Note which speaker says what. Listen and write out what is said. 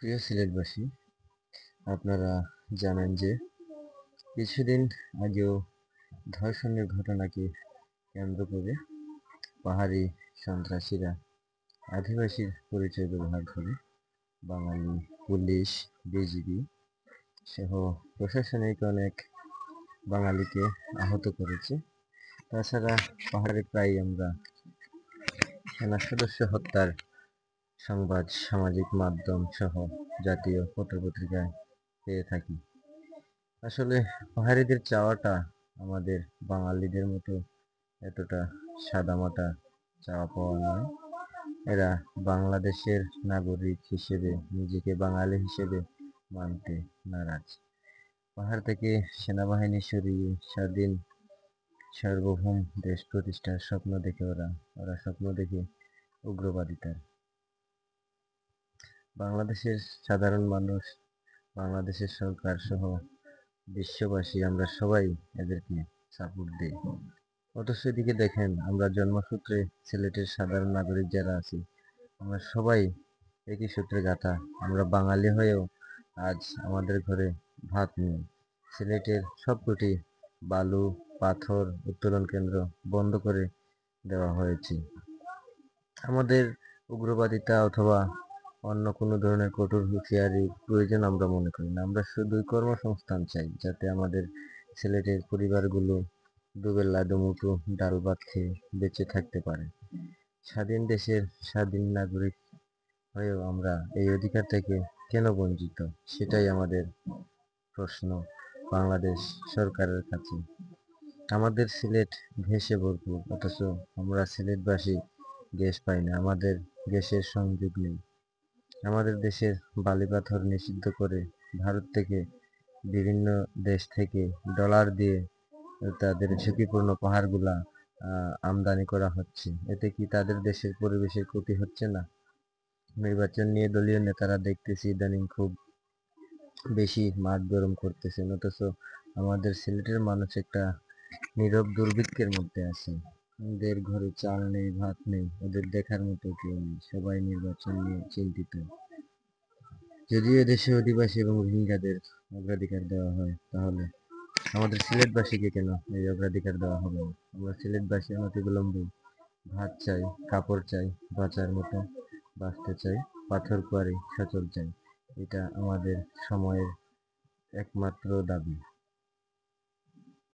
Speaker 1: প্রিয় সিলেটবাসী, আপনারা জানেন যে কিছুদিন আগেও ধর্ষণের ঘটনাকে কেন্দ্র করে পাহাড়ি সন্ত্রাসীরা আদিবাসীর পরিচয় ব্যবহার করে বাঙালি পুলিশ, বিজিবি সহ প্রশাসনিক অনেক বাঙালিকে আহত করেছে। তাছাড়া পাহাড়ে প্রায় আমরা সেনা সদস্য হত্যার সংবাদ সামাজিক মাধ্যম সহ জাতীয় পত্রপত্রিকায় পেয়ে থাকি। আসলে পাহাড়িদের চাওয়াটা আমাদের বাঙালিদের মতো এতটা সাদামাটা চাওয়া পাওয়া নয়। এরা বাংলাদেশের নাগরিক হিসেবে নিজেকে বাঙালি হিসেবে মানতে নারাজ। পাহাড় থেকে সেনাবাহিনী সরিয়ে স্বাধীন সার্বভৌম দেশ প্রতিষ্ঠার স্বপ্ন দেখে ওরা স্বপ্ন দেখে উগ্রবাদিতার। বাংলাদেশের সাধারণ মানুষ, বাংলাদেশের সরকার সহ বিশ্ববাসী আমরা সবাই এদেরকে সাপোর্ট দিই। অথচ এদিকে দেখেন, আমরা জন্মসূত্রে সিলেটের সাধারণ নাগরিক যারা আছি, আমরা সবাই একই সূত্রে গাঁথা। আমরা বাঙালি হয়েও আজ আমাদের ঘরে ভাত নেই। সিলেটের সবকটি বালু, পাথর উত্তোলন কেন্দ্র বন্ধ করে দেওয়া হয়েছে। আমাদের উগ্রবাদিতা অথবা অন্য কোনো ধরনের কঠোর হুঁশিয়ারি প্রয়োজন আমরা মনে করি না। আমরা শুধুই কর্মসংস্থান চাই, যাতে আমাদের ছেলেদের পরিবারগুলো দুবেলা দুমুঠো ডাল ভাত খেয়ে বেঁচে থাকতে পারে। স্বাধীন দেশের স্বাধীন নাগরিক হয়েও আমরা এই অধিকার থেকে কেন বঞ্চিত, সেটাই আমাদের প্রশ্ন বাংলাদেশ সরকারের কাছে। আমাদের সিলেট গ্যাসে ভরপুর, অথচ আমরা সিলেটবাসী গ্যাস পাই না। আমাদের গ্যাসের সংযোগ নেই। আমাদের দেশের বালিপাথর নিষিদ্ধ করে ভারত থেকে বিভিন্ন দেশ থেকে ডলার দিয়ে তাদের ঝুঁকিপূর্ণ পাহাড়গুলা আমদানি করা হচ্ছে। এতে কি তাদের দেশের পরিবেশের ক্ষতি হচ্ছে না? নির্বাচন নিয়ে দলীয় নেতারা দেখতেছি ইদানিং খুব বেশি মাঠ গরম করতেছেন, অথচ আমাদের সিলেটের মানুষ একটা নীরব দুর্ভিক্ষের মধ্যে আছে। ওদের ঘরে চাল নেই, ভাত নেই, ওদের দেখার মতো কেউ নেই। সবাই নির্বাচন নিয়ে চিন্তিত। যদিও এদেশে অধিবাসী এবং রোহিঙ্গাদের অগ্রাধিকার দেওয়া হয়, তাহলে আমাদের সিলেটবাসীকে কেন এই অগ্রাধিকার দেওয়া হবে না? আমরা সিলেটবাসী অনতিবিলম্বে ভাত চাই, কাপড় চাই, বাঁচার মতো বাঁচতে চাই, পাথর কুয়ারি সচল চাই। এটা আমাদের সময়ের একমাত্র দাবি।